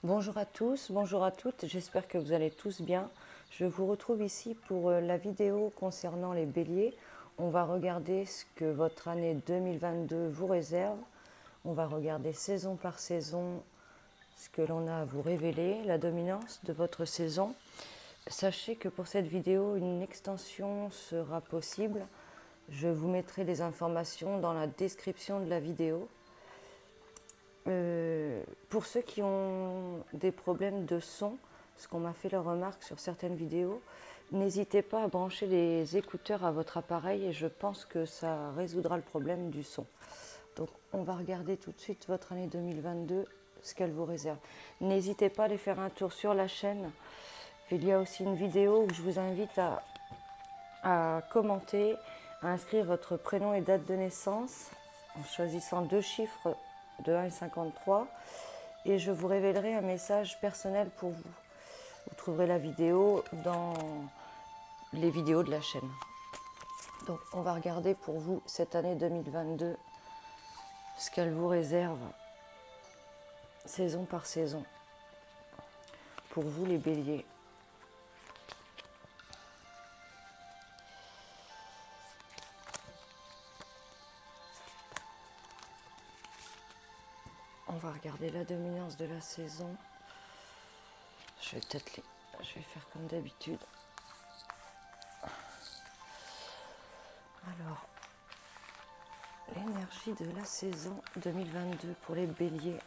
Bonjour à tous, bonjour à toutes, j'espère que vous allez tous bien. Je vous retrouve ici pour la vidéo concernant les béliers. On va regarder ce que votre année 2022 vous réserve. On va regarder saison par saison ce que l'on a à vous révéler, la dominance de votre saison. Sachez que pour cette vidéo, une extension sera possible. Je vous mettrai les informations dans la description de la vidéo. Pour ceux qui ont des problèmes de son, ce qu'on m'a fait la remarque sur certaines vidéos, n'hésitez pas à brancher les écouteurs à votre appareil et je pense que ça résoudra le problème du son. Donc on va regarder tout de suite votre année 2022, ce qu'elle vous réserve. N'hésitez pas à aller faire un tour sur la chaîne. Il y a aussi une vidéo où je vous invite à commenter, à inscrire votre prénom et date de naissance en choisissant deux chiffres de 1 et 53 et je vous révélerai un message personnel pour vous. Vous trouverez la vidéo dans les vidéos de la chaîne. Donc on va regarder pour vous cette année 2022 ce qu'elle vous réserve saison par saison. Pour vous les béliers. On va regarder la dominance de la saison. Je vais faire comme d'habitude. Alors, l'énergie de la saison 2022 pour les béliers.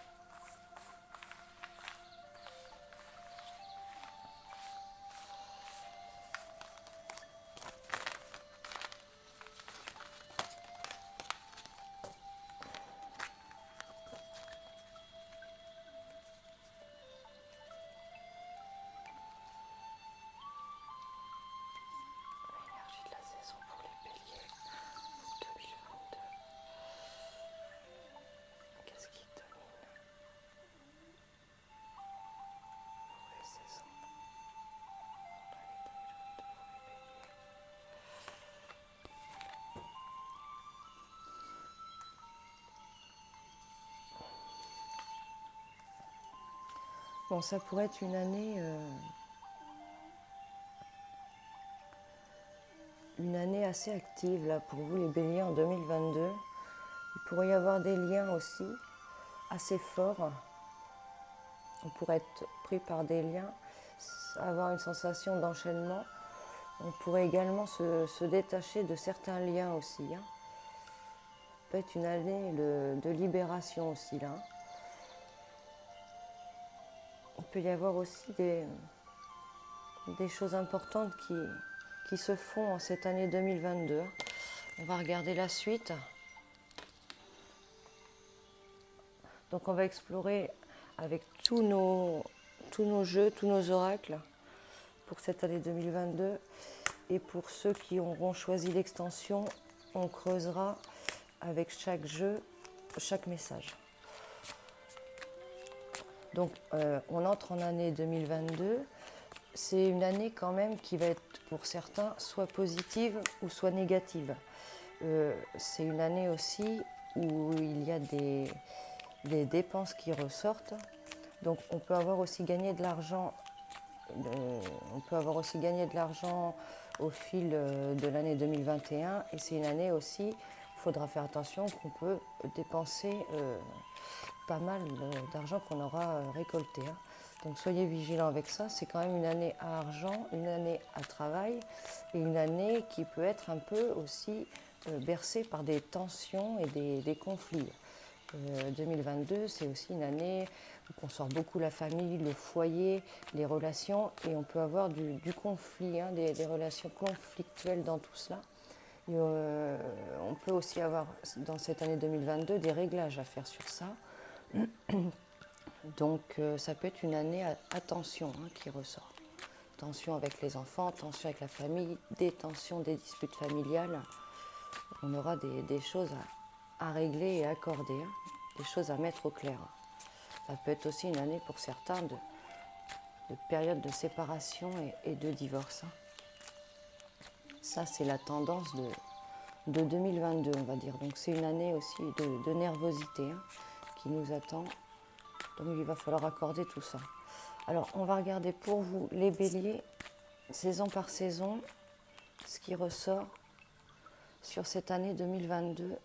Bon, ça pourrait être une année assez active là pour vous les béliers en 2022. Il pourrait y avoir des liens aussi assez forts. On pourrait être pris par des liens, avoir une sensation d'enchaînement. On pourrait également se détacher de certains liens aussi. Ça peut être une année de libération aussi là. Il peut y avoir aussi des choses importantes qui se font en cette année 2022. On va regarder la suite. Donc on va explorer avec tous nos jeux, tous nos oracles pour cette année 2022. Et pour ceux qui auront choisi l'extension, on creusera avec chaque jeu, chaque message. Donc on entre en année 2022. C'est une année quand même qui va être pour certains soit positive ou soit négative. C'est une année aussi où il y a des dépenses qui ressortent. Donc on peut avoir aussi gagné de l'argent. On peut avoir aussi gagné de l'argent au fil de l'année 2021 et c'est une année aussi, il faudra faire attention qu'on peut dépenser pas mal d'argent qu'on aura récolté. Donc soyez vigilants avec ça, c'est quand même une année à argent, une année à travail et une année qui peut être un peu aussi bercée par des tensions et des conflits. 2022, c'est aussi une année où on sort beaucoup la famille, le foyer, les relations et on peut avoir du conflit, des relations conflictuelles dans tout cela. Et, on peut aussi avoir dans cette année 2022 des réglages à faire sur ça. Donc ça peut être une année à tension qui ressort. Tension avec les enfants, tension avec la famille, des tensions, des disputes familiales. On aura des choses à régler et à accorder, des choses à mettre au clair. Ça peut être aussi une année pour certains de période de séparation et de divorce. Ça, c'est la tendance de 2022, on va dire. Donc c'est une année aussi de nervosité qui nous attend Donc il va falloir accorder tout ça. Alors on va regarder pour vous les béliers, saison par saison, ce qui ressort sur cette année 2022.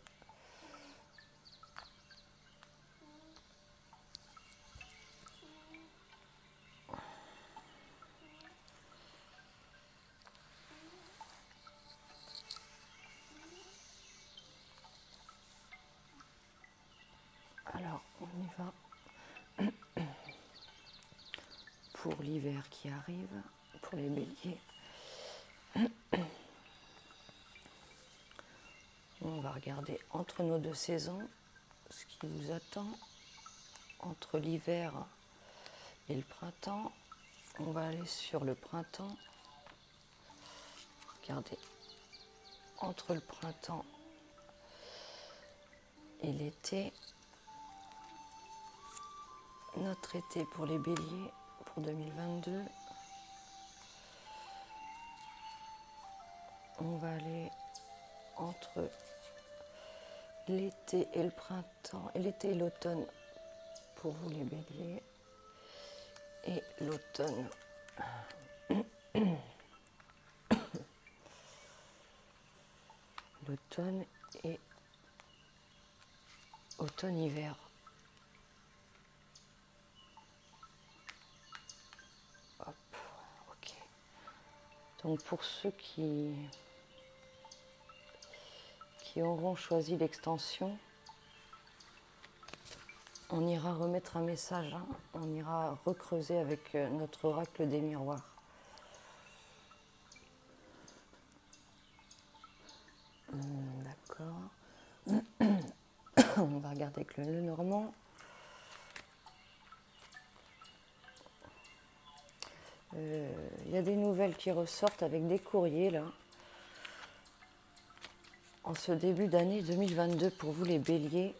Alors on y va. Pour l'hiver qui arrive, pour les béliers. On va regarder entre nos deux saisons ce qui vous attend, entre l'hiver et le printemps. On va aller sur le printemps. Regardez, entre le printemps et l'été, notre été pour les béliers pour 2022. On va aller entre l'été et le printemps, et l'été et l'automne pour vous les béliers, et l'automne. L'automne et automne-hiver. Hop, ok. Donc pour ceux qui auront choisi l'extension, on ira remettre un message, hein. On ira recreuser avec notre oracle des miroirs. D'accord. On va regarder avec le normand. Il y a des nouvelles qui ressortent avec des courriers là. En ce début d'année 2022 pour vous les béliers.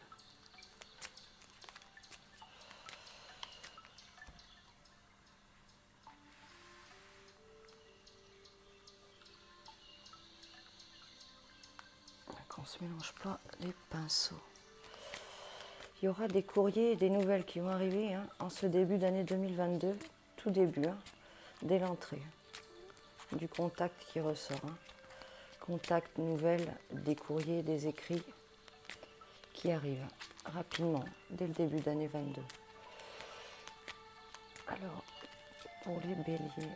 Qu'on ne se mélange pas les pinceaux. Il y aura des courriers et des nouvelles qui vont arriver hein, en ce début d'année 2022, tout début, hein, dès l'entrée. Du contact qui ressort. Hein. Contact, nouvelles, des courriers, des écrits qui arrivent rapidement, dès le début d'année 22. Alors, pour les béliers,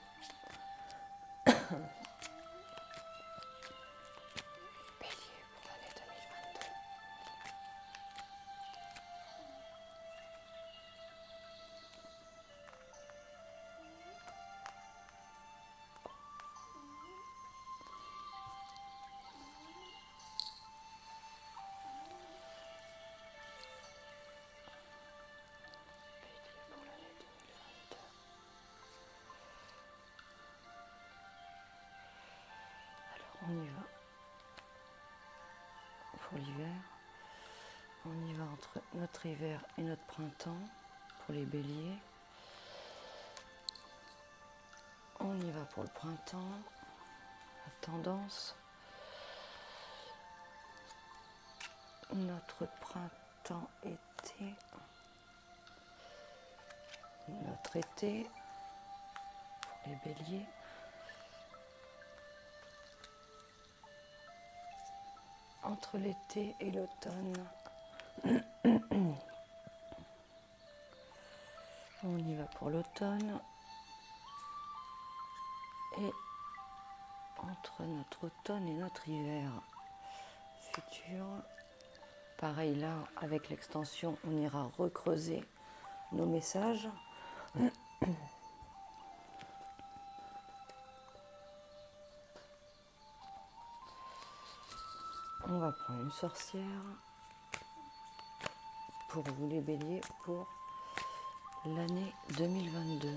on y va. Pour l'hiver, on y va entre notre hiver et notre printemps pour les béliers. On y va pour le printemps, la tendance. Notre printemps-été. Notre été pour les béliers. Entre l'été et l'automne, on y va pour l'automne. Et entre notre automne et notre hiver futur, pareil là, avec l'extension, on ira recreuser nos messages. On va prendre une sorcière pour vous les béliers pour l'année 2022.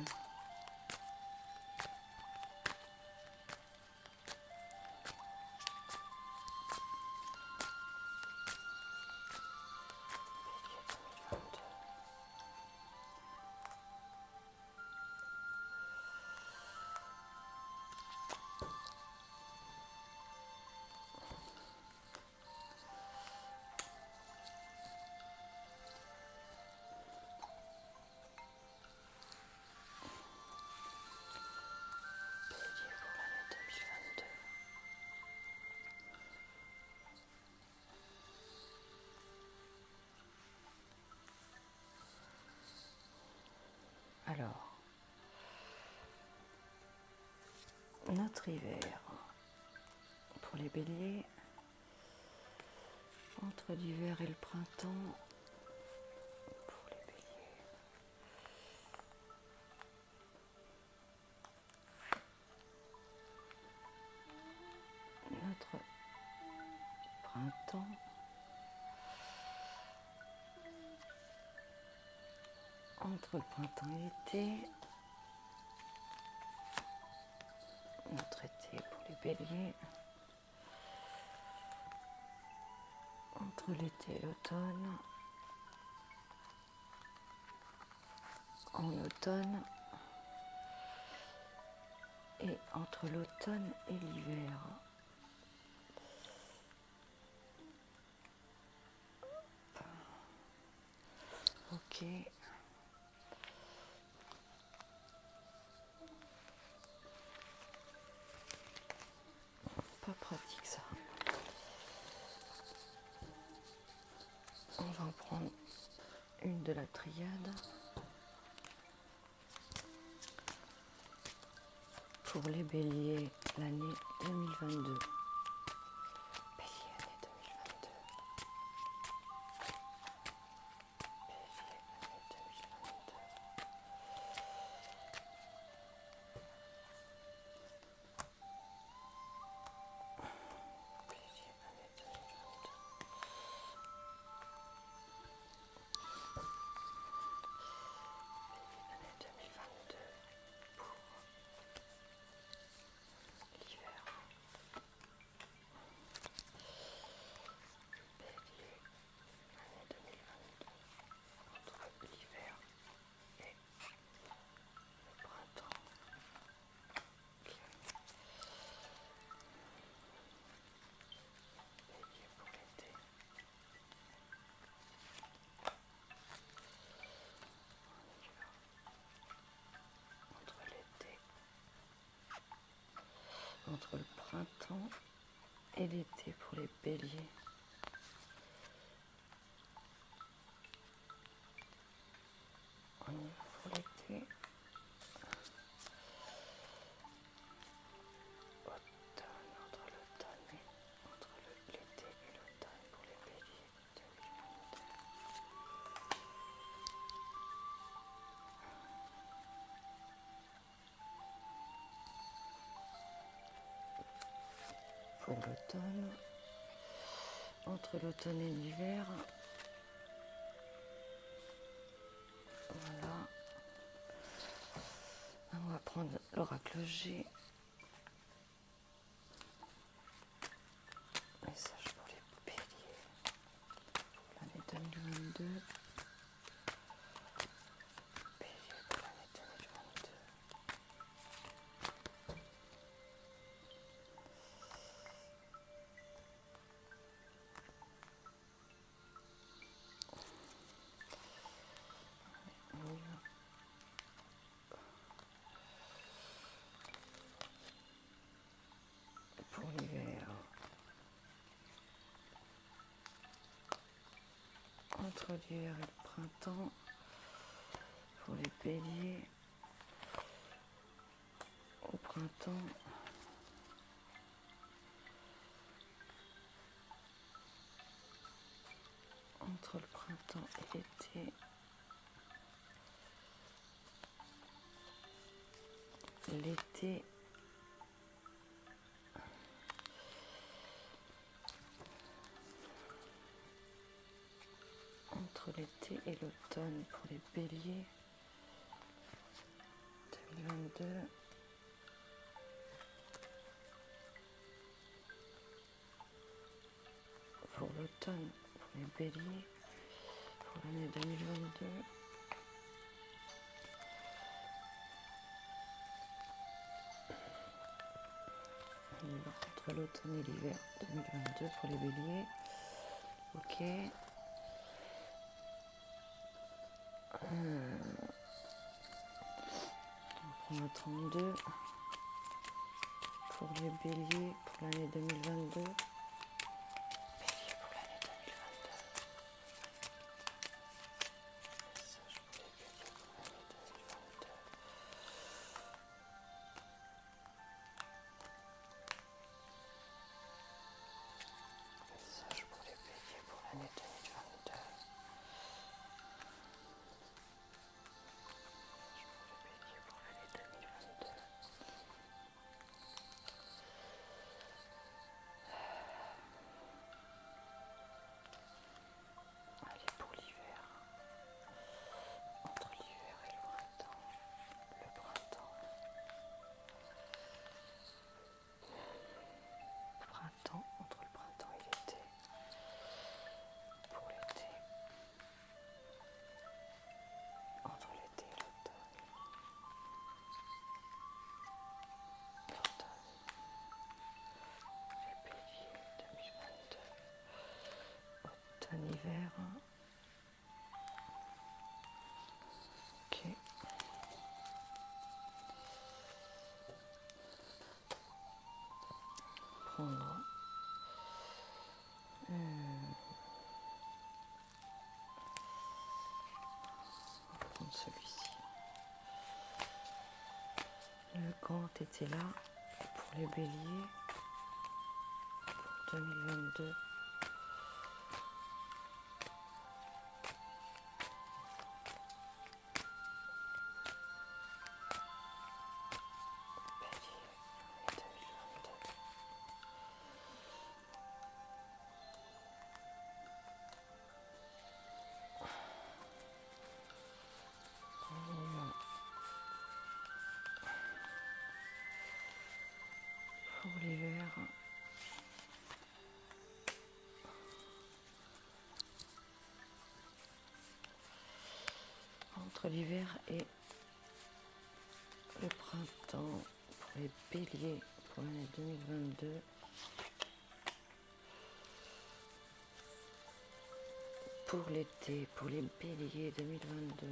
Alors, notre hiver pour les béliers, entre l'hiver et le printemps, pour les béliers. Notre printemps, entre le printemps et l'été, notre été pour les béliers, entre l'été et l'automne, en automne, et entre l'automne et l'hiver. Ok. Pas pratique ça. On va en prendre une de la triade. Pour les béliers, l'année 2022. Bélier, année 2022. Bélier, année 2022. Bélier, année 2022. Bélier, année 2022. Pour l'hiver. Bélier, année 2022. Entre l'hiver et le printemps. Bélier pour l'été. Entre l'été, entre le printemps et l'été pour les béliers. On y va pour l'été. Automne, entre l'automne et entre l'été et l'automne pour les béliers 2022. Pour l'automne, entre l'automne et l'hiver, voilà. On va prendre l'oracle G. Message pour les béliers pour l'année 2022. Bélier pour l'année 2022. On y va. Pour l'hiver, entre l'hiver et le printemps, pour les béliers, au printemps, entre le printemps et l'été, l'été, entre l'été et l'automne pour les béliers 2022. Pour l'automne, pour les béliers, pour l'année 2022. On y va entre l'automne et l'hiver 2022 pour les béliers. Ok. On prend le 32 pour les béliers pour l'année 2022. Bélier pour l'année 2022. Message pour les béliers pour l'année 2022. grand été là pour les béliers pour 2022. Pour l'hiver, entre l'hiver et le printemps, pour les béliers pour l'année 2022, pour l'été, pour les béliers 2022.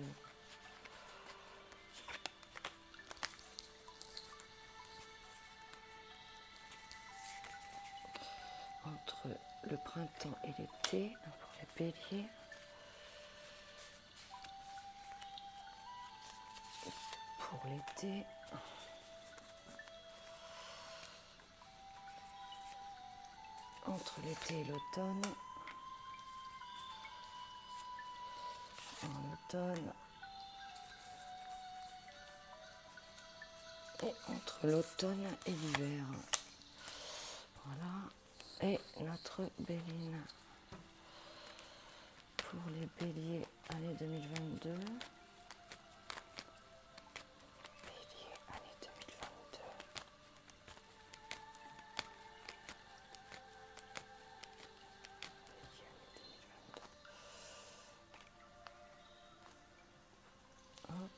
Entre le printemps et l'été, pour les béliers, pour l'été, entre l'été et l'automne, en automne, et entre l'automne et l'hiver. Voilà. Et notre béline pour les béliers année 2022. Bélier année 2022. Bélier année 2022. Hop.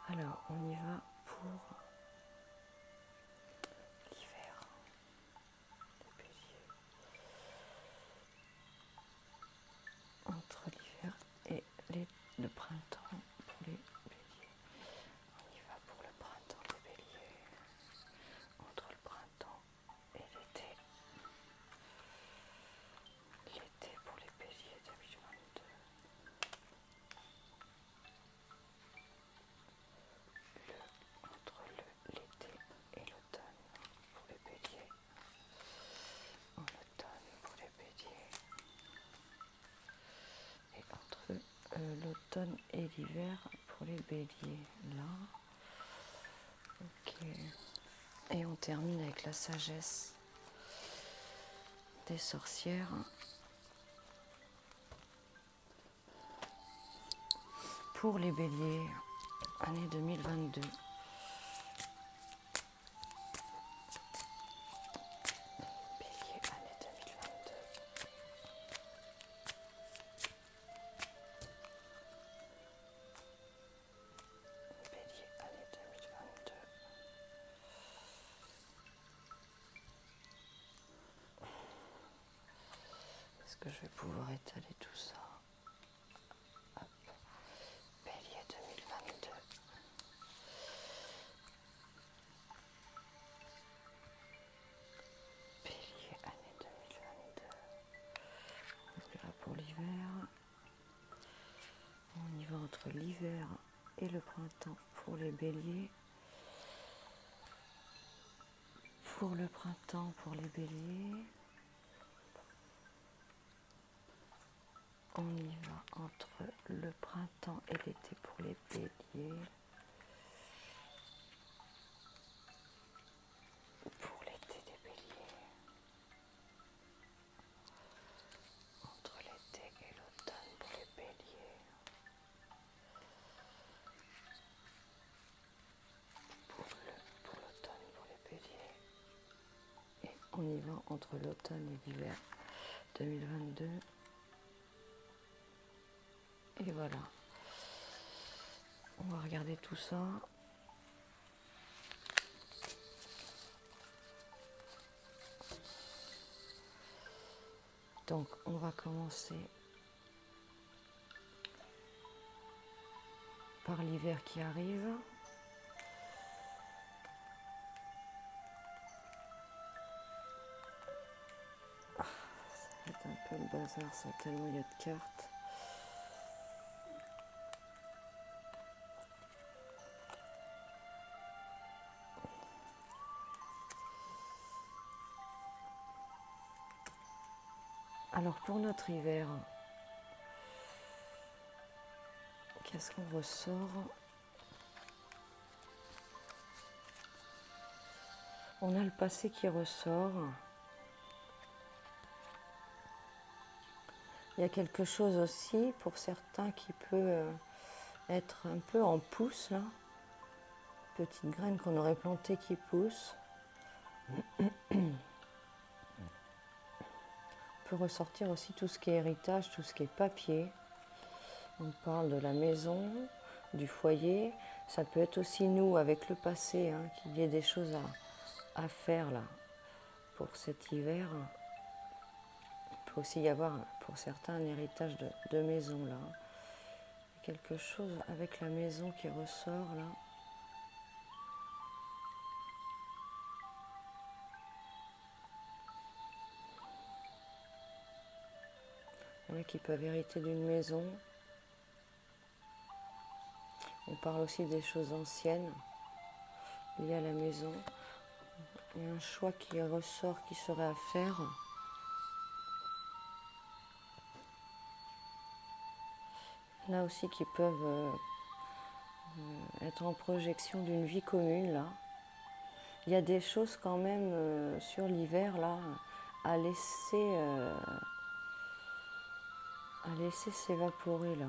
Alors, on y va pour l'hiver, les béliers. Entre l'hiver et le printemps pour les béliers. On y va pour le printemps des béliers. Entre le printemps et l'été. L'été pour les béliers 2022. Entre l'été et l'automne pour les béliers. En automne pour les béliers. Et entre l'automne et l'hiver pour les béliers. Là. Ok. Et on termine avec la sagesse des sorcières. Pour les béliers, année 2022. Bélier, année 2022. Bélier, année 2022. Est-ce que je vais pouvoir étaler tout ça? Hop. Bélier 2022. Bélier, année 2022. On y va pour l'hiver. On y va entre l'hiver et le printemps pour les béliers. Pour le printemps pour les béliers. On y va entre le printemps et l'été pour les béliers. Pour l'été des béliers. Entre l'été et l'automne pour les béliers. Pour l'automne pour les béliers. Et on y va entre l'automne et l'hiver 2022. Et voilà. On va regarder tout ça. Donc on va commencer par l'hiver qui arrive. Ça va être un peu le bazar, ça, tellement il y a de cartes. Alors pour notre hiver, qu'est-ce qu'on ressort? On a le passé qui ressort. Il y a quelque chose aussi pour certains qui peut être un peu en pouce là. Petite graine qu'on aurait plantée qui pousse. On peut ressortir aussi tout ce qui est héritage, tout ce qui est papier. On parle de la maison, du foyer. Ça peut être aussi nous avec le passé, hein, qu'il y ait des choses à faire là pour cet hiver. Il peut aussi y avoir pour certains un héritage de maison là. Quelque chose avec la maison qui ressort là. Il y en a qui peuvent hériter d'une maison. On parle aussi des choses anciennes liées à la maison. Il y a un choix qui ressort, qui serait à faire. Il y en a aussi qui peuvent être en projection d'une vie commune là. Il y a des choses quand même sur l'hiver là à laisser s'évaporer là.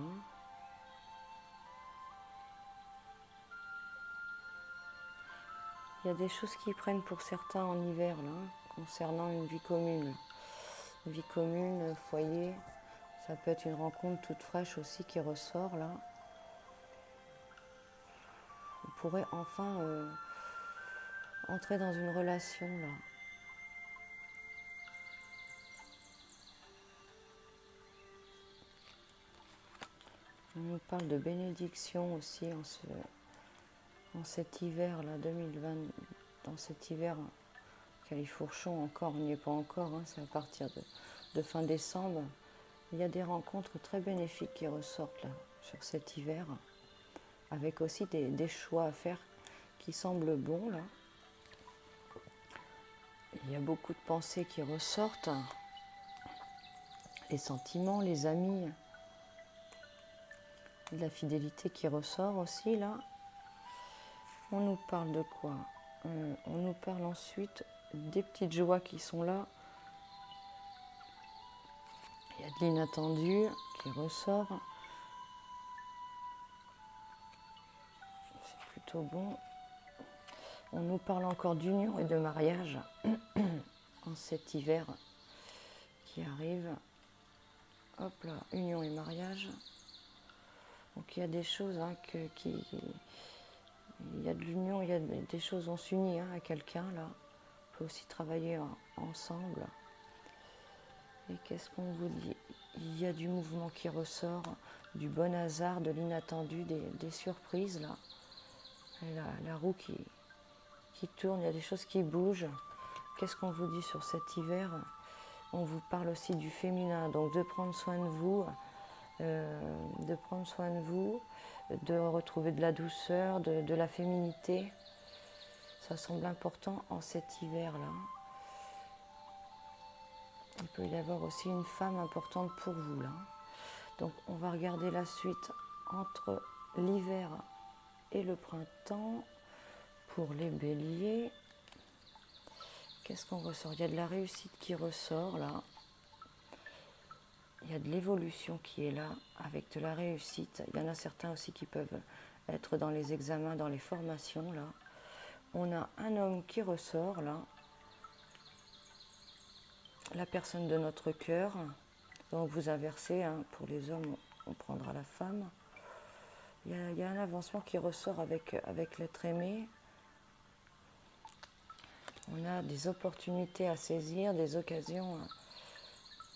Il y a des choses qui prennent pour certains en hiver là, concernant une vie commune. Une vie commune, foyer, ça peut être une rencontre toute fraîche aussi qui ressort là. On pourrait enfin entrer dans une relation là. On nous parle de bénédiction aussi en cet hiver là 2020, dans cet hiver califourchon encore, on n'y est pas encore, hein, c'est à partir de fin décembre. Il y a des rencontres très bénéfiques qui ressortent là sur cet hiver, avec aussi des choix à faire qui semblent bons là. Il y a beaucoup de pensées qui ressortent, les sentiments, les amis, de la fidélité qui ressort aussi là. On nous parle de quoi? On nous parle ensuite des petites joies qui sont là. Il y a de l'inattendu qui ressort. C'est plutôt bon. On nous parle encore d'union et de mariage en cet hiver qui arrive. Hop là, union et mariage. Donc il y a des choses hein, il y a de l'union, il y a des choses, on s'unit hein, à quelqu'un là. On peut aussi travailler ensemble. Et qu'est-ce qu'on vous dit? Il y a du mouvement qui ressort, du bon hasard, de l'inattendu, des surprises là. Et la roue qui tourne, il y a des choses qui bougent. Qu'est-ce qu'on vous dit sur cet hiver? On vous parle aussi du féminin, donc de prendre soin de vous, de retrouver de la douceur, de la féminité. Ça semble important en cet hiver-là. Il peut y avoir aussi une femme importante pour vous là. Donc on va regarder la suite entre l'hiver et le printemps pour les béliers. Qu'est-ce qu'on ressort? Il y a de la réussite qui ressort là. Il y a de l'évolution qui est là avec de la réussite. Il y en a certains aussi qui peuvent être dans les examens, dans les formations là. On a un homme qui ressort là. La personne de notre cœur. Donc vous inversez, hein, pour les hommes, on prendra la femme. Il y a un avancement qui ressort avec l'être aimé. On a des opportunités à saisir, des occasions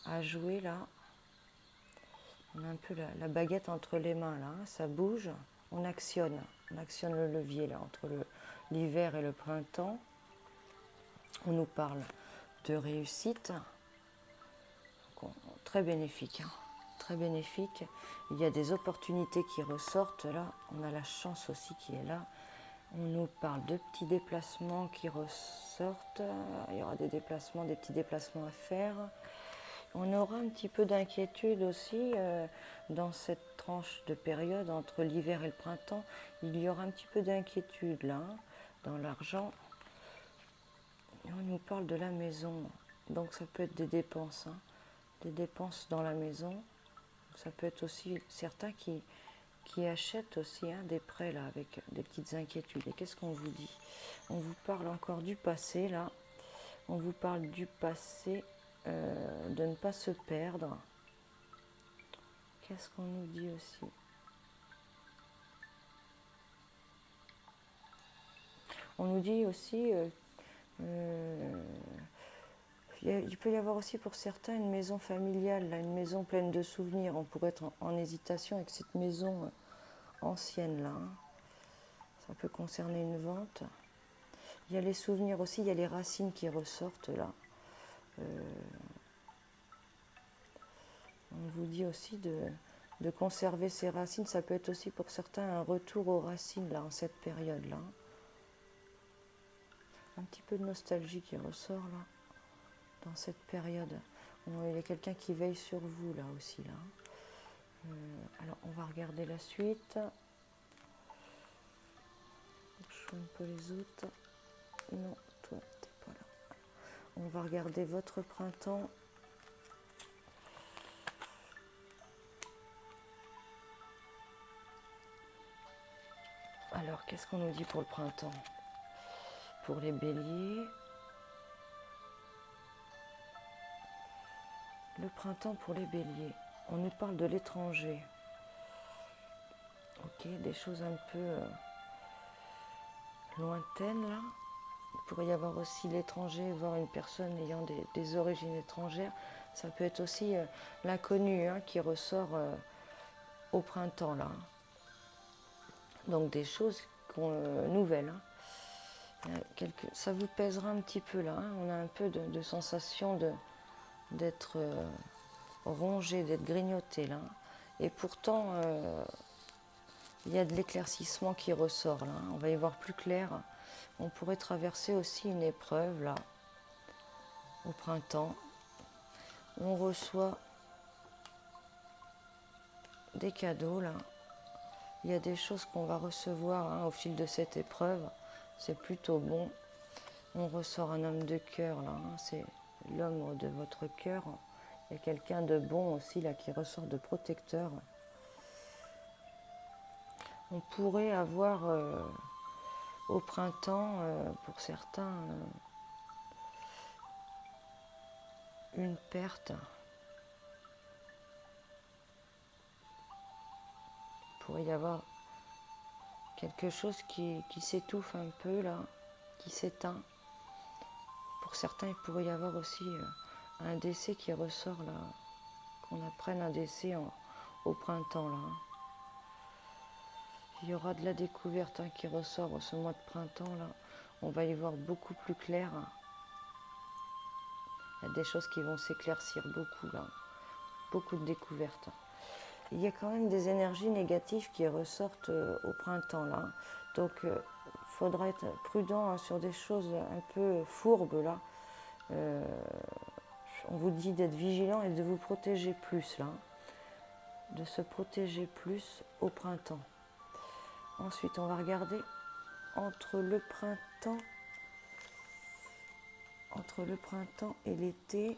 à jouer là. On a un peu la baguette entre les mains là, hein, ça bouge, on actionne le levier là entre l'hiver et le printemps. On nous parle de réussite, très bénéfique, hein, très bénéfique. Il y a des opportunités qui ressortent là, on a la chance aussi qui est là. On nous parle de petits déplacements qui ressortent, il y aura des déplacements, des petits déplacements à faire. On aura un petit peu d'inquiétude aussi dans cette tranche de période entre l'hiver et le printemps. Il y aura un petit peu d'inquiétude là, hein, dans l'argent. On nous parle de la maison, donc ça peut être des dépenses, hein, des dépenses dans la maison. Ça peut être aussi certains qui achètent aussi, hein, des prêts là avec des petites inquiétudes. Et qu'est-ce qu'on vous dit? On vous parle encore du passé là. On vous parle du passé, de ne pas se perdre. Qu'est-ce qu'on nous dit aussi? On nous dit aussi, il peut y avoir aussi pour certains une maison familiale, là, une maison pleine de souvenirs. On pourrait être en hésitation avec cette maison ancienne là, hein. Ça peut concerner une vente. Il y a les souvenirs aussi, il y a les racines qui ressortent là. On vous dit aussi de conserver ses racines. Ça peut être aussi pour certains un retour aux racines là, en cette période-là. Un petit peu de nostalgie qui ressort là, dans cette période. Il y a quelqu'un qui veille sur vous là aussi. Là. Alors on va regarder la suite. Je vois un peu les autres. Non, toi, t'es pas là. On va regarder votre printemps. Alors, qu'est-ce qu'on nous dit pour le printemps? Pour les béliers. Le printemps pour les béliers. On nous parle de l'étranger. Ok, des choses un peu lointaines là. Il pourrait y avoir aussi l'étranger, voir une personne ayant des origines étrangères. Ça peut être aussi l'inconnu, hein, qui ressort au printemps là. Donc des choses nouvelles. Hein. Ça vous pèsera un petit peu là. Hein. On a un peu de sensation d'être rongé, d'être grignoté là. Et pourtant, il y a de l'éclaircissement qui ressort là. Hein. On va y voir plus clair. On pourrait traverser aussi une épreuve là, au printemps. On reçoit des cadeaux là. Il y a des choses qu'on va recevoir, hein, au fil de cette épreuve. C'est plutôt bon. On ressort un homme de cœur là. Hein. C'est l'homme de votre cœur. Il y a quelqu'un de bon aussi là qui ressort de protecteur. On pourrait avoir au printemps, pour certains, une perte. Il pourrait y avoir quelque chose qui s'étouffe un peu là, qui s'éteint. Pour certains, il pourrait y avoir aussi un décès qui ressort là, qu'on apprenne un décès au printemps là. Il y aura de la découverte, hein, qui ressort ce mois de printemps là. On va y voir beaucoup plus clair. Il y a des choses qui vont s'éclaircir beaucoup là. Beaucoup de découvertes. Il y a quand même des énergies négatives qui ressortent au printemps là. Donc il faudra être prudent, hein, sur des choses un peu fourbes là. On vous dit d'être vigilant et de vous protéger plus là. De se protéger plus au printemps. Ensuite, on va regarder entre le printemps et l'été.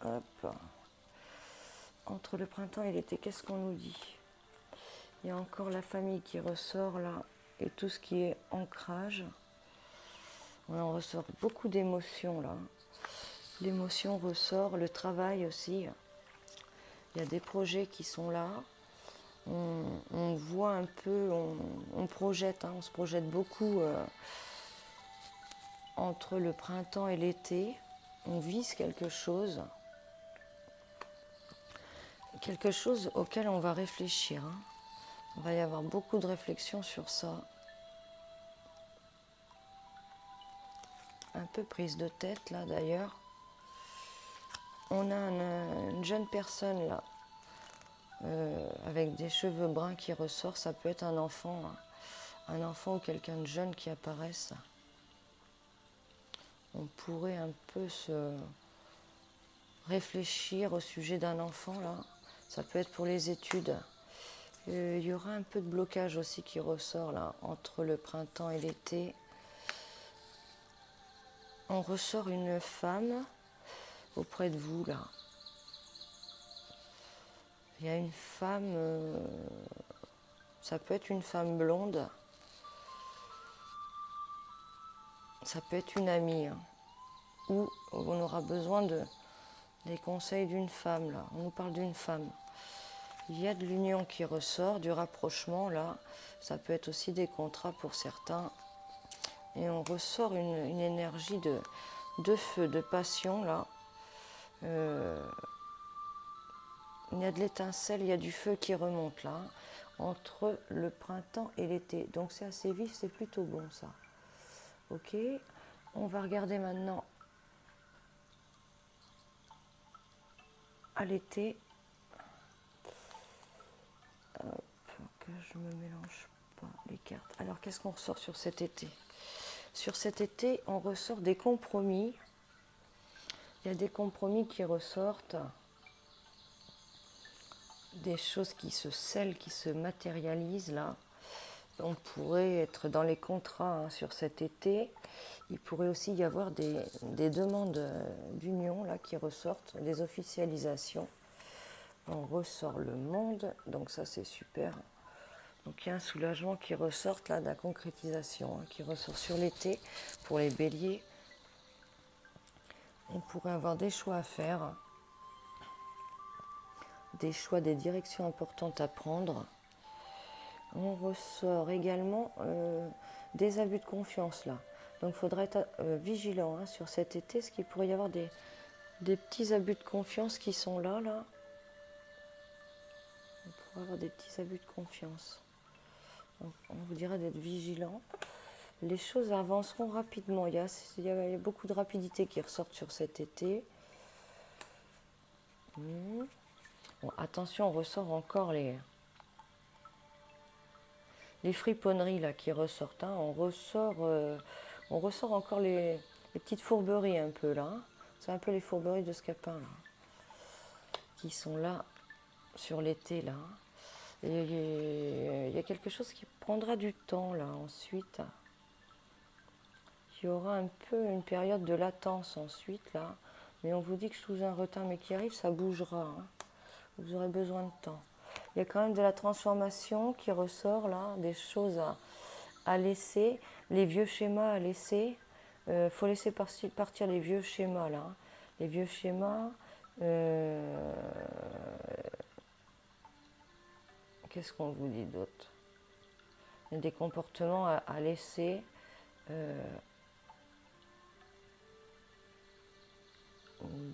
Hop. Entre le printemps et l'été, qu'est-ce qu'on nous dit? Il y a encore la famille qui ressort là, et tout ce qui est ancrage. On en ressort beaucoup d'émotions là. L'émotion ressort, le travail aussi. Il y a des projets qui sont là. On voit un peu, on projette, hein, on se projette beaucoup entre le printemps et l'été. on vise quelque chose auquel on va réfléchir. Hein. Il va y avoir beaucoup de réflexions sur ça. Un peu prise de tête là d'ailleurs. On a une jeune personne là, avec des cheveux bruns qui ressort. Ça peut être un enfant ou quelqu'un de jeune qui apparaisse. On pourrait un peu se réfléchir au sujet d'un enfant là. Ça peut être pour les études. Il y aura un peu de blocage aussi qui ressort là entre le printemps et l'été. On ressort une femme auprès de vous là. Il y a une femme, ça peut être une femme blonde, ça peut être une amie, hein, ou on aura besoin des conseils d'une femme là. On nous parle d'une femme. Il y a de l'union qui ressort, du rapprochement là. Ça peut être aussi des contrats pour certains. Et on ressort une énergie de feu, de passion là. Il y a de l'étincelle, il y a du feu qui remonte là, entre le printemps et l'été. Donc c'est assez vif, c'est plutôt bon ça. Ok, on va regarder maintenant à l'été. Hop, que je ne me mélange pas les cartes. Alors qu'est-ce qu'on ressort sur cet été? Sur cet été, on ressort des compromis. Il y a des compromis qui ressortent. Des choses qui se scellent, qui se matérialisent là. On pourrait être dans les contrats hein, sur cet été. Il pourrait aussi y avoir des demandes d'union là qui ressortent, des officialisations. On ressort le monde, donc ça c'est super. Donc il y a un soulagement qui ressort là de la concrétisation, hein, qui ressort sur l'été pour les béliers. On pourrait avoir des choix à faire. Des choix, des directions importantes à prendre. On ressort également des abus de confiance là. Donc il faudra être vigilant hein, sur cet été, parce qu'il pourrait y avoir des petits abus de confiance qui sont là. On pourrait avoir des petits abus de confiance. Donc, on vous dira d'être vigilant. Les choses avanceront rapidement. Il y a beaucoup de rapidité qui ressortent sur cet été. Bon, attention, on ressort encore les friponneries là qui ressortent. Hein. On ressort encore les petites fourberies un peu là. Hein. C'est un peu les fourberies de Scapin là, qui sont là sur l'été là. Et il y a quelque chose qui prendra du temps là ensuite. Il y aura un peu une période de latence ensuite là. Mais on vous dit que sous un retard mais qui arrive, ça bougera. Hein. Vous aurez besoin de temps. Il y a quand même de la transformation qui ressort là, des choses à laisser, les vieux schémas à laisser. Faut laisser partir les vieux schémas là. Hein. Les vieux schémas. Qu'est-ce qu'on vous dit d'autre? Il y a des comportements à laisser.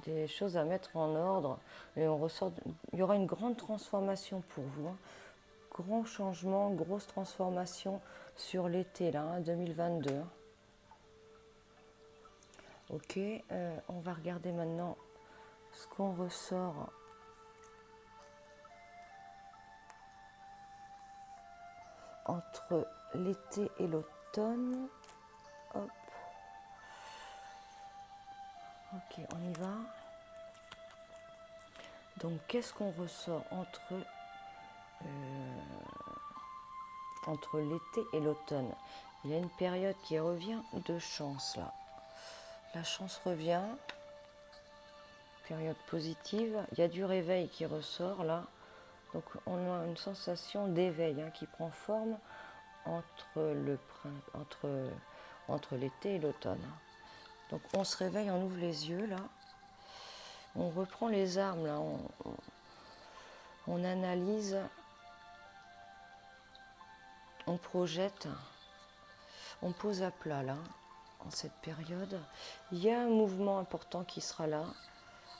Des choses à mettre en ordre. Et on ressort. Il y aura une grande transformation pour vous. Hein. Grand changement, grosse transformation sur l'été là, hein, 2022. Ok, on va regarder maintenant ce qu'on ressort entre l'été et l'automne. Hop. Ok, on y va. Donc, qu'est-ce qu'on ressort entre l'été et l'automne? Il y a une période qui revient de chance là. La chance revient. Période positive. Il y a du réveil qui ressort là. Donc, on a une sensation d'éveil hein, qui prend forme entre l'été et l'automne. Donc on se réveille, on ouvre les yeux là, on reprend les armes là, on analyse, on projette, on pose à plat là. en cette période. Il y a un mouvement important qui sera là,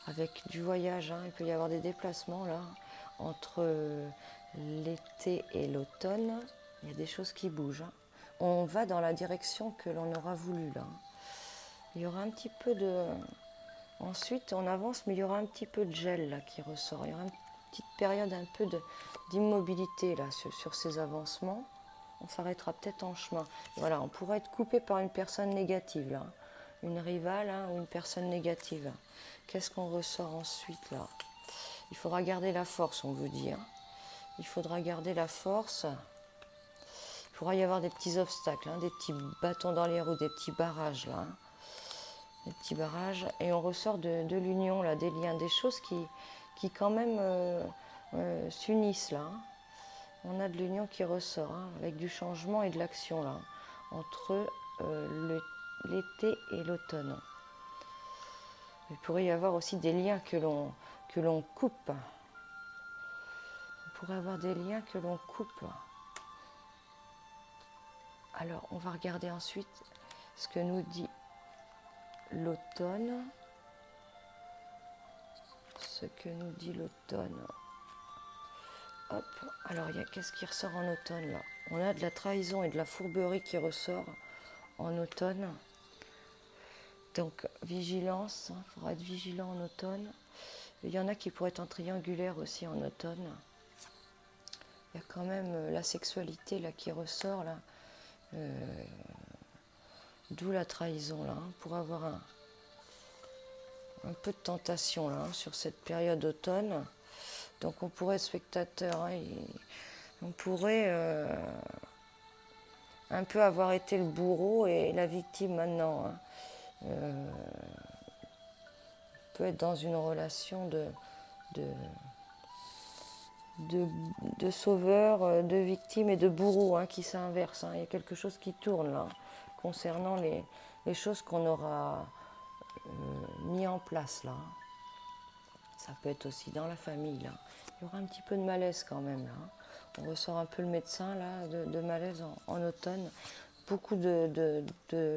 avec du voyage, hein. Il peut y avoir des déplacements là, entre l'été et l'automne. Il y a des choses qui bougent, hein. On va dans la direction que l'on aura voulu là. Il y aura un petit peu de... Ensuite, on avance, mais il y aura un petit peu de gel là qui ressort. Il y aura une petite période un peu d'immobilité là sur ces avancements. On s'arrêtera peut-être en chemin. Voilà, on pourrait être coupé par une personne négative là, une rivale, hein, ou une personne négative. Qu'est-ce qu'on ressort ensuite là? Il faudra garder la force, on vous dit, hein. Il faudra garder la force. Il faudra y avoir des petits obstacles, hein, des petits bâtons dans les roues, des petits barrages là, hein. Des petits barrages. Et on ressort de l'union là, des liens, des choses qui quand même s'unissent là, hein. On a de l'union qui ressort, hein, avec du changement et de l'action là, entre l'été et l'automne. Il pourrait y avoir aussi des liens que l'on coupe. On pourrait avoir des liens que l'on coupe. Alors, on va regarder ensuite ce que nous dit l'automne. Ce que nous dit l'automne. Hop, alors qu'est-ce qui ressort en automne là? On a de la trahison et de la fourberie qui ressort en automne. Donc vigilance, il faudra être vigilant en automne. Il y en a qui pourraient être en triangulaire aussi en automne. Il y a quand même la sexualité là qui ressort là. D'où la trahison là, hein, pour avoir un peu de tentation là, hein, sur cette période d'automne. Donc on pourrait être spectateur, hein, on pourrait un peu avoir été le bourreau et la victime maintenant, hein. Peut être dans une relation de sauveur, de victime et de bourreau, hein, qui s'inverse, hein. Il y a quelque chose qui tourne là, concernant les choses qu'on aura mis en place là. Ça peut être aussi dans la famille là. Il y aura un petit peu de malaise quand même là, hein. On ressort un peu le médecin là, de malaise en automne. Beaucoup de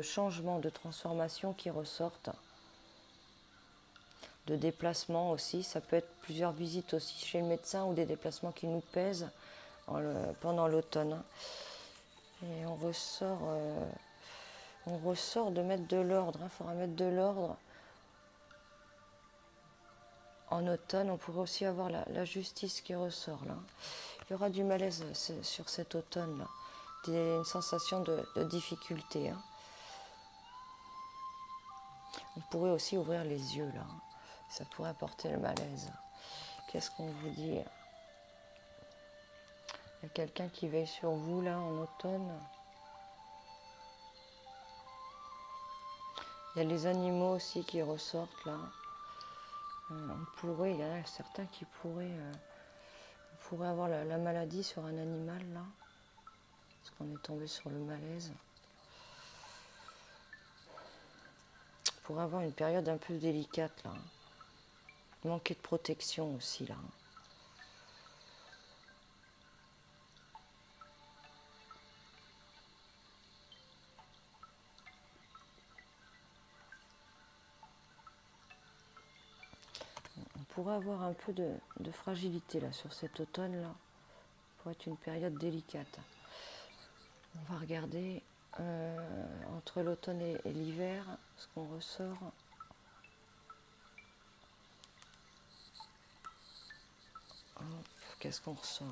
changements, de transformations qui ressortent. De déplacements aussi. Ça peut être plusieurs visites aussi chez le médecin ou des déplacements qui nous pèsent pendant l'automne, hein. Et on ressort de mettre de l'ordre, hein. Il faudra mettre de l'ordre. En automne, on pourrait aussi avoir la justice qui ressort là. Il y aura du malaise sur cet automne là. Une sensation de difficulté, hein. On pourrait aussi ouvrir les yeux là, hein. Ça pourrait apporter le malaise. Qu'est-ce qu'on vous dit? Il y a quelqu'un qui veille sur vous là en automne. Il y a les animaux aussi qui ressortent là. Il y en a certains qui pourraient avoir la maladie sur un animal là. Parce qu'on est tombé sur le malaise. On pourrait avoir une période un peu délicate là. Manquer de protection aussi là. On pourrait avoir un peu de fragilité là sur cet automne là. Pour être une période délicate. On va regarder entre l'automne et l'hiver ce qu'on ressort. Qu'est-ce qu'on ressort?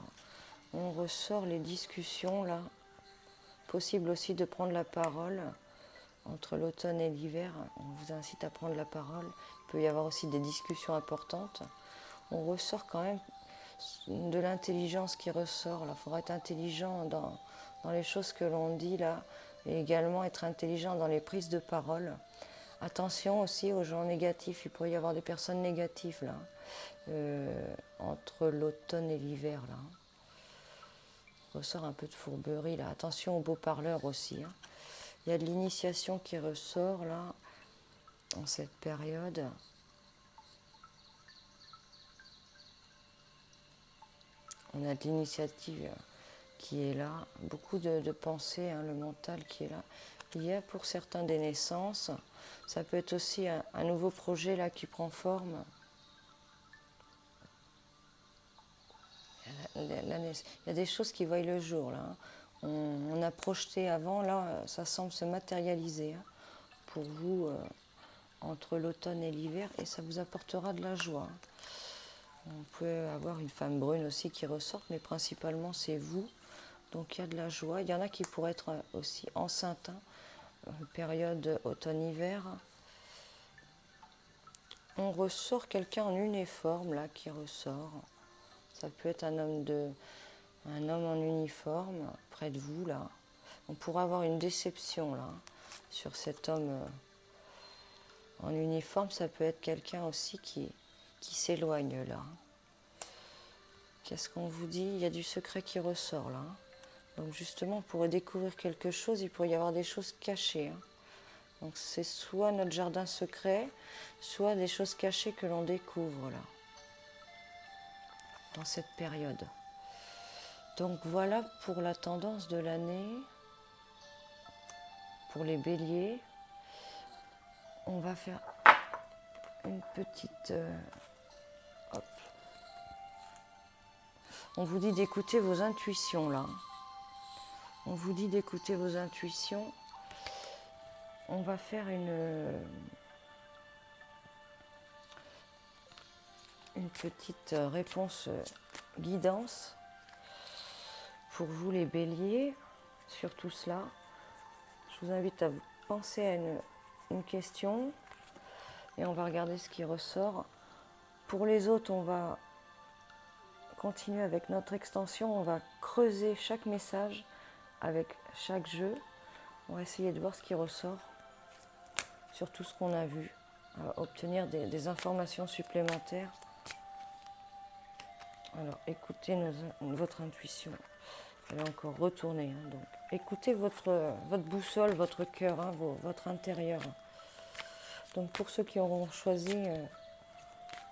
On ressort les discussions là. Possible aussi de prendre la parole entre l'automne et l'hiver. On vous incite à prendre la parole. Il peut y avoir aussi des discussions importantes. On ressort quand même de l'intelligence qui ressort là. Il faudra être intelligent dans les choses que l'on dit là, et également être intelligent dans les prises de parole. Attention aussi aux gens négatifs. Il pourrait y avoir des personnes négatives là, entre l'automne et l'hiver là. On ressort un peu de fourberie là. Attention aux beaux parleurs aussi, hein. Il y a de l'initiation qui ressort là, en cette période. On a de l'initiative qui est là, beaucoup de pensées, hein, le mental qui est là. Il y a pour certains des naissances. Ça peut être aussi un nouveau projet là qui prend forme. Il y a des choses qui voient le jour là. On a projeté avant, là ça semble se matérialiser hein, pour vous entre l'automne et l'hiver et ça vous apportera de la joie. On peut avoir une femme brune aussi qui ressorte, mais principalement c'est vous. Donc il y a de la joie. Il y en a qui pourraient être aussi enceintes, hein, période automne-hiver. On ressort quelqu'un en uniforme là qui ressort. Ça peut être un homme en uniforme près de vous là. On pourra avoir une déception là sur cet homme en uniforme. Ça peut être quelqu'un aussi qui s'éloigne là. Qu'est-ce qu'on vous dit? Il y a du secret qui ressort là. Donc justement, pour découvrir quelque chose, il pourrait y avoir des choses cachées. Hein. Donc c'est soit notre jardin secret, soit des choses cachées que l'on découvre là, dans cette période. Donc voilà pour la tendance de l'année. Pour les béliers, on va faire une petite... hop. On vous dit d'écouter vos intuitions là. On vous dit d'écouter vos intuitions. On va faire une petite réponse guidance pour vous les béliers sur tout cela. Je vous invite à penser à une question et on va regarder ce qui ressort. Pour les autres, on va continuer avec notre extension. On va creuser chaque message avec chaque jeu. On va essayer de voir ce qui ressort sur tout ce qu'on a vu, obtenir des informations supplémentaires. Alors, écoutez votre intuition. Elle est encore retournée. Hein, donc, écoutez votre boussole, votre cœur, hein, votre intérieur. Donc, pour ceux qui auront choisi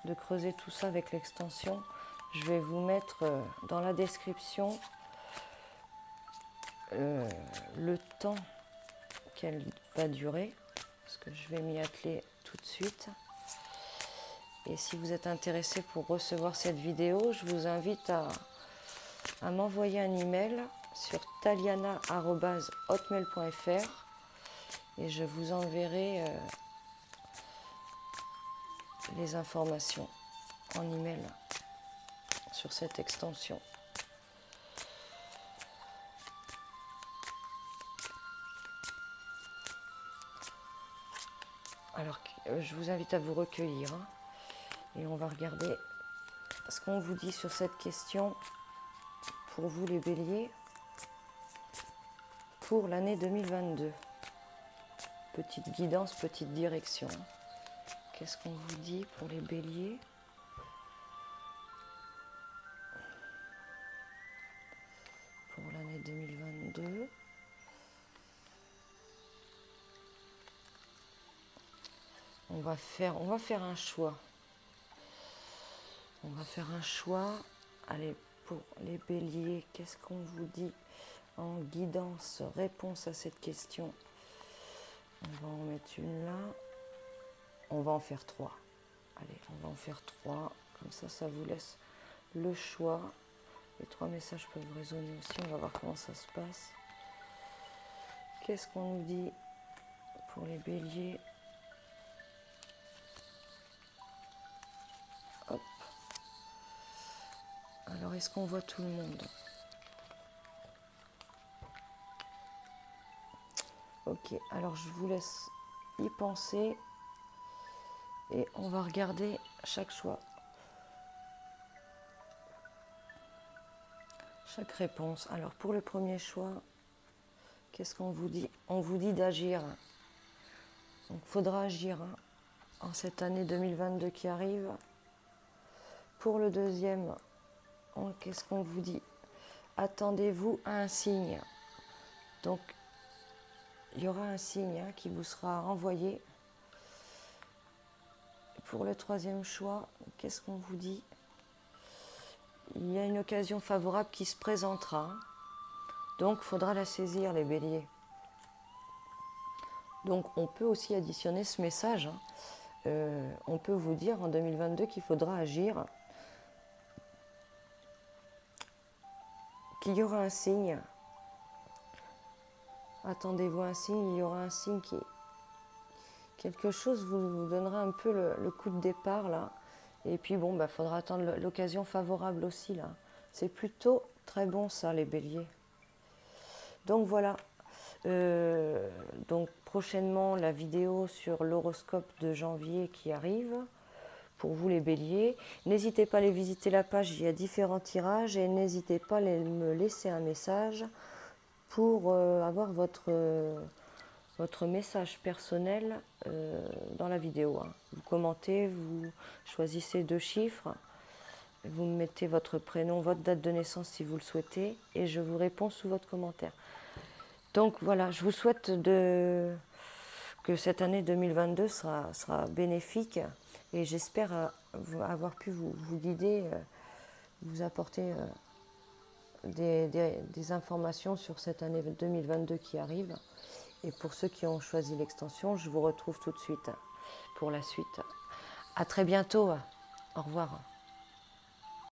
de creuser tout ça avec l'extension, je vais vous mettre dans la description le temps qu'elle va durer, parce que je vais m'y atteler tout de suite. Et si vous êtes intéressé pour recevoir cette vidéo, je vous invite à m'envoyer un email sur taliana@hotmail.fr et je vous enverrai les informations en email sur cette extension. Alors, je vous invite à vous recueillir hein, et on va regarder ce qu'on vous dit sur cette question pour vous les béliers pour l'année 2022. Petite guidance, petite direction. Qu'est-ce qu'on vous dit pour les béliers? Pour l'année 2022. On va faire un choix. On va faire un choix. Allez, pour les béliers, qu'est-ce qu'on vous dit en guidance, réponse à cette question? On va en mettre une là. On va en faire 3. Allez, on va en faire 3. Comme ça vous laisse le choix. Les 3 messages peuvent résonner aussi. On va voir comment ça se passe. Qu'est-ce qu'on nous dit pour les béliers? Hop. Alors, est-ce qu'on voit tout le monde? Ok, alors je vous laisse y penser et on va regarder chaque choix. Chaque réponse. Alors, pour le premier choix, qu'est-ce qu'on vous dit? On vous dit d'agir. Donc, il faudra agir hein, en cette année 2022 qui arrive. Pour le deuxième, qu'est-ce qu'on vous dit? Attendez-vous à un signe. Donc, il y aura un signe hein, qui vous sera renvoyé. Pour le troisième choix, qu'est-ce qu'on vous dit? Il y a une occasion favorable qui se présentera. Donc, il faudra la saisir, les béliers. Donc on peut aussi additionner ce message, hein. On peut vous dire en 2022 qu'il faudra agir, qu'il y aura un signe. Attendez-vous un signe, il y aura un signe qui... Quelque chose vous donnera un peu le coup de départ là. Et puis bon, bah, faudra attendre l'occasion favorable aussi là. C'est plutôt très bon ça, les béliers. Donc voilà. Donc prochainement la vidéo sur l'horoscope de janvier qui arrive pour vous les béliers. N'hésitez pas à aller visiter la page, il y a différents tirages et n'hésitez pas à me laisser un message pour avoir votre message personnel dans la vidéo, hein. Vous commentez, vous choisissez 2 chiffres, vous mettez votre prénom, votre date de naissance si vous le souhaitez et je vous réponds sous votre commentaire. Donc voilà, je vous souhaite que cette année 2022 sera bénéfique et j'espère avoir pu vous guider, vous apporter des informations sur cette année 2022 qui arrive. Et pour ceux qui ont choisi l'extension, je vous retrouve tout de suite pour la suite. À très bientôt. Au revoir.